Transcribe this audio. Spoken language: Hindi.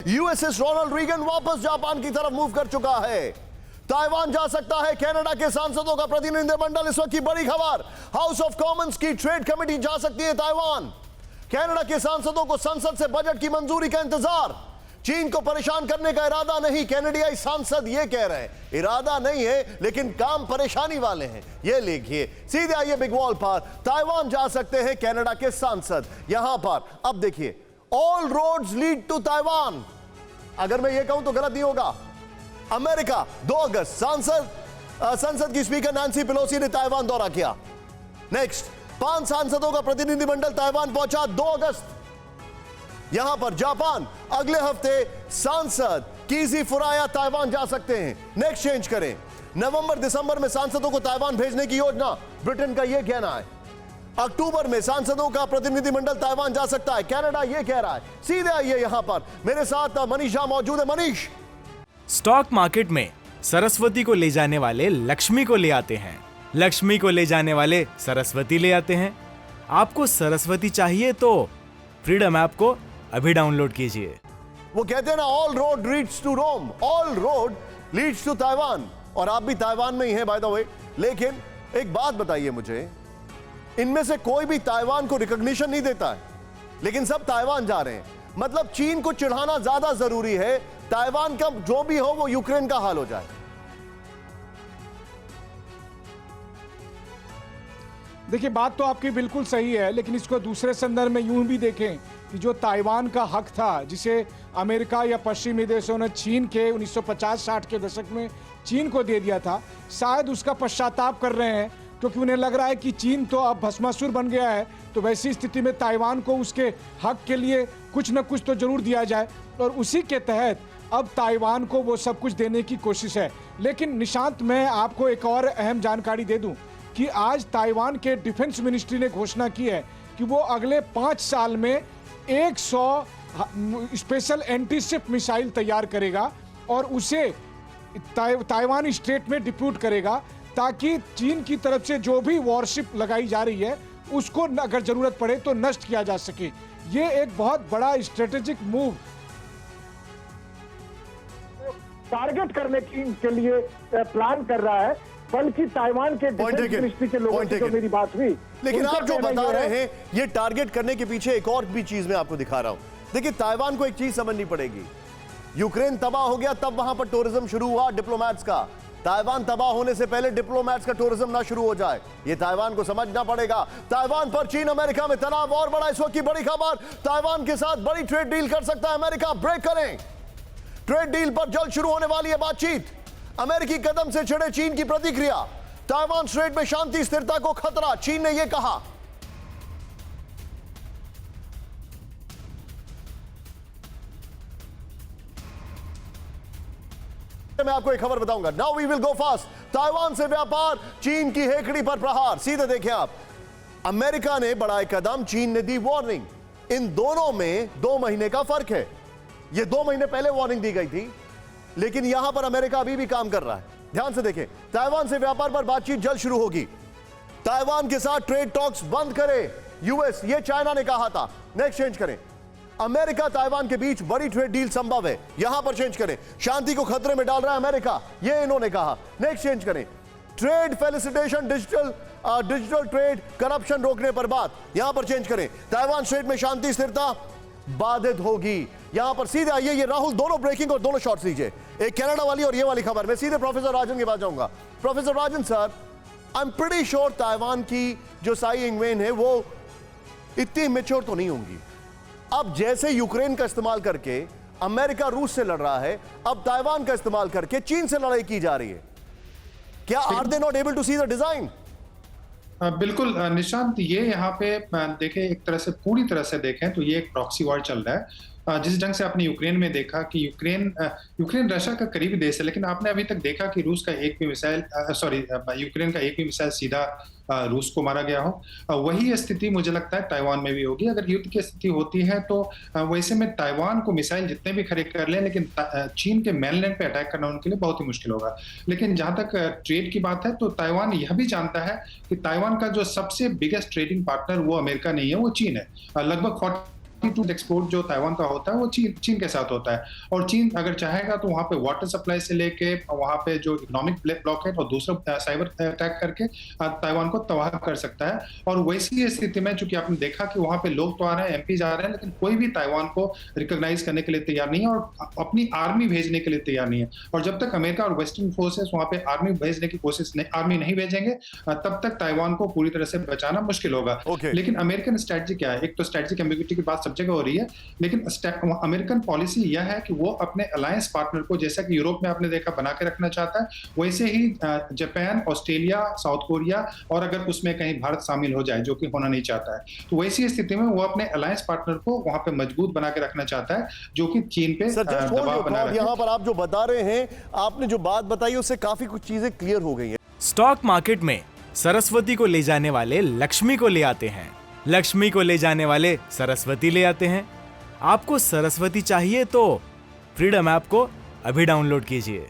यूएसएस रोनाल्ड रीगन वापस जापान की तरफ मूव कर चुका है। ताइवान जा सकता है कनाडा के सांसदों का प्रतिनिधिमंडल। इस वक्त की बड़ी खबर, हाउस ऑफ कॉमन्स की ट्रेड कमेटी जा सकती है ताइवान। कनाडा के सांसदों को संसद से बजट की मंजूरी का इंतजार। चीन को परेशान करने का इरादा नहीं, कैनेडियाई सांसद ये कह रहे हैं। इरादा नहीं है लेकिन काम परेशानी वाले हैं। ये लिखिए, सीधे आइए बिग वॉल पर। ताइवान जा सकते हैं कनाडा के सांसद। यहां पर अब देखिए, all roads lead to Taiwan. अगर मैं ये कहूं तो गलत नहीं होगा। अमेरिका 2 अगस्त संसद की स्पीकर नैंसी पेलोसी ने ताइवान दौरा किया। नेक्स्ट, 5 सांसदों का प्रतिनिधिमंडल ताइवान पहुंचा 2 अगस्त। यहां पर जापान, अगले हफ्ते सांसद कीजी फुराया ताइवान जा सकते हैं। नेक्स्ट चेंज करें, नवंबर दिसंबर में सांसदों को ताइवान भेजने की योजना, ब्रिटेन का यह कहना है। अक्टूबर में सांसदों का प्रतिनिधिमंडल ताइवान जा सकता है, कनाडा यह कह रहा है। सीधे आइए यहां पर, मेरे साथ मनीष झा मौजूद है। मनीष, स्टॉक मार्केट में सरस्वती को ले जाने वाले लक्ष्मी को ले आते हैं, लक्ष्मी को ले जाने वाले सरस्वती ले आते हैं। आपको सरस्वती चाहिए तो फ्रीडम ऐप को अभी डाउनलोड कीजिए। वो कहते हैं ना, all road leads to Rome, all road leads to Taiwan. और आप भी ताइवान में ही हैं बाय द वे। लेकिन एक बात बताइए मुझे, इनमें से कोई भी ताइवान को रिकॉग्निशन नहीं देता है, लेकिन सब ताइवान जा रहे हैं। मतलब चीन को चिढ़ाना ज्यादा जरूरी है, ताइवान का जो भी हो वो यूक्रेन का हाल हो जाए। देखिए, बात तो आपकी बिल्कुल सही है, लेकिन इसको दूसरे संदर्भ में यूं भी देखें कि जो ताइवान का हक था, जिसे अमेरिका या पश्चिमी देशों ने चीन के 1950-60 के दशक में चीन को दे दिया था, शायद उसका पश्चाताप कर रहे हैं, क्योंकि उन्हें लग रहा है कि चीन तो अब भस्मासुर बन गया है। तो वैसी स्थिति में ताइवान को उसके हक के लिए कुछ न कुछ तो जरूर दिया जाए, और उसी के तहत अब ताइवान को वो सब कुछ देने की कोशिश है। लेकिन निशांत, मैं आपको एक और अहम जानकारी दे दूं कि आज ताइवान के डिफेंस मिनिस्ट्री ने घोषणा की है कि वो अगले 5 साल में 100 स्पेशल एंटी शिप मिसाइल तैयार करेगा और उसे ताइवान स्ट्रेट में डिप्यूट करेगा, ताकि चीन की तरफ से जो भी वॉरशिप लगाई जा रही है उसको अगर जरूरत पड़े तो नष्ट किया जा सके। ये एक बहुत बड़ा स्ट्रेटेजिक मूव टारगेट करने के लिए प्लान कर रहा है, बल्कि ताइवान के डिफेंस मिनिस्ट्री के लोगों से जो मेरी बात हुई। लेकिन आप जो बता रहे हैं, ये टारगेट करने के पीछे एक और भी चीज मैं आपको दिखा रहा हूं। देखिए, ताइवान को एक चीज समझनी पड़ेगी। यूक्रेन तबाह हो गया, तब वहां पर टूरिज्म शुरू हुआ डिप्लोमैट्स का। ताइवान तबाह होने से पहले डिप्लोमैट्स का टूरिज्म ना शुरू हो जाए, ये ताइवान को समझना पड़ेगा। ताइवान पर चीन अमेरिका में तनाव और बड़ा। इस वक्त की बड़ी खबर, ताइवान के साथ बड़ी ट्रेड डील कर सकता है अमेरिका। ब्रेक करें, ट्रेड डील पर जल्द शुरू होने वाली है बातचीत। अमेरिकी कदम से छिड़े चीन की प्रतिक्रिया। ताइवान स्ट्रेट में शांति स्थिरता को खतरा, चीन ने यह कहा। मैं आपको एक खबर बताऊंगा। Now we will go fast. Taiwan से व्यापार, चीन की हेकड़ी पर प्रहार। सीधे देखें आप, अमेरिका ने बढ़ाए कदम, चीन ने दी वार्निंग। इन दोनों में 2 महीने का फर्क है। यह 2 महीने पहले वार्निंग दी गई थी, लेकिन यहां पर अमेरिका अभी भी काम कर रहा है। ध्यान से देखें, ताइवान से व्यापार पर बातचीत जल्द शुरू होगी। ताइवान के साथ ट्रेड टॉक्स बंद करे यूएस, ये चाइना ने कहा था। नेक्स्ट चेंज करें, अमेरिका ताइवान के बीच बड़ी ट्रेड डील संभव है। यहां पर चेंज करें, शांति को खतरे में डाल रहा है अमेरिका, ये इन्होंने कहा। नेक्स्ट चेंज करें, trade felicitation, digital trade, corruption रोकने पर बात। यहां पर चेंज करें, ताइवान स्ट्रेट में शांति स्थिरता बाधित होगी। यहां पर सीधे आइए, ये राहुल दोनों ब्रेकिंग और दोनों शॉट्स लीजिए, एक कनाडा वाली और ये वाली खबर। मैं सीधे प्रोफेसर राजन के पास जाऊंगा। Professor Rajan sir, I am pretty sure Taiwan की जो साई इंगवेन है वो इतनी मैच्योर तो नहीं होंगी। अब जैसे यूक्रेन का इस्तेमाल करके अमेरिका रूस से लड़ रहा है, अब ताइवान का इस्तेमाल करके चीन से लड़ाई की जा रही है। क्या are they not able to see the design? बिल्कुल निशांत, ये यहाँ पे देखें, एक तरह से पूरी तरह से देखें तो ये एक प्रॉक्सी वॉर चल रहा है। जिस ढंग से आपने यूक्रेन में देखा कि यूक्रेन रशिया का करीबी देश है, लेकिन आपने अभी तक देखा कि रूस का एक भी मिसाइल यूक्रेन का एक भी मिसाइल सीधा रूस को मारा गया हो। वही स्थिति मुझे लगता है ताइवान में भी होगी। अगर युद्ध की स्थिति होती है तो वैसे में ताइवान को मिसाइल जितने भी खरीद कर लें, लेकिन चीन के मेनलैंड पे अटैक करना उनके लिए बहुत ही मुश्किल होगा। लेकिन जहां तक ट्रेड की बात है तो ताइवान यह भी जानता है कि ताइवान का जो सबसे बिगेस्ट ट्रेडिंग पार्टनर वो अमेरिका नहीं है, वो चीन है। लगभग टू एक्सपोर्ट जो ताइवान का होता है वो चीन के साथ होता है, और चीन अगर चाहेगा तो वहाँ पे वाटर सप्लाई से लेके वहाँ पे जो इकोनॉमिक ब्लॉकेट और दूसरा साइबर अटैक करके ताइवान को तबाह कर सकता है। और वैसी स्थिति में चूंकि आपने देखा कि वहाँ पे लोग तो आ रहे हैं, एमपी जा रहे हैं, लेकिन कोई भी ताइवान को रिकॉग्नाइज करने के लिए तैयार नहीं है और अपनी आर्मी भेजने के लिए तैयार नहीं है। और जब तक अमेरिका और वेस्टर्न फोर्सेस वहाँ पे आर्मी भेजने की आर्मी नहीं भेजेंगे तब तक ताइवान को पूरी तरह से बचाना मुश्किल होगा। लेकिन अमेरिकन स्ट्रेटजी क्या है? एक तो स्ट्रेटजिक एम्बिग्युइटी की बात सब जगह हो रही है, लेकिन अमेरिकन पॉलिसी यह है कि वो अपने अलायंस पार्टनर को, जैसा कि यूरोप में आपने देखा, बना के रखना चाहता है, वैसे ही जापान, ऑस्ट्रेलिया, साउथ कोरिया और अगर उसमें कहीं भारत शामिल हो जाए, जो कि होना नहीं चाहता है, तो वैसी स्थिति में वो अपने अलायंस पार्टनर को वहां पे मजबूत बना के रखना चाहता है, जो कि चीन पे दबाव बना रहे हैं। यहाँ पर आप जो बता रहे हैं, आपने जो बात बताई उससे काफी कुछ चीजें क्लियर हो गई हैं। स्टॉक मार्केट में सरस्वती को ले जाने वाले लक्ष्मी को ले आते हैं, लक्ष्मी को ले जाने वाले सरस्वती ले आते हैं। आपको सरस्वती चाहिए तो फ्रीडम ऐप को अभी डाउनलोड कीजिए।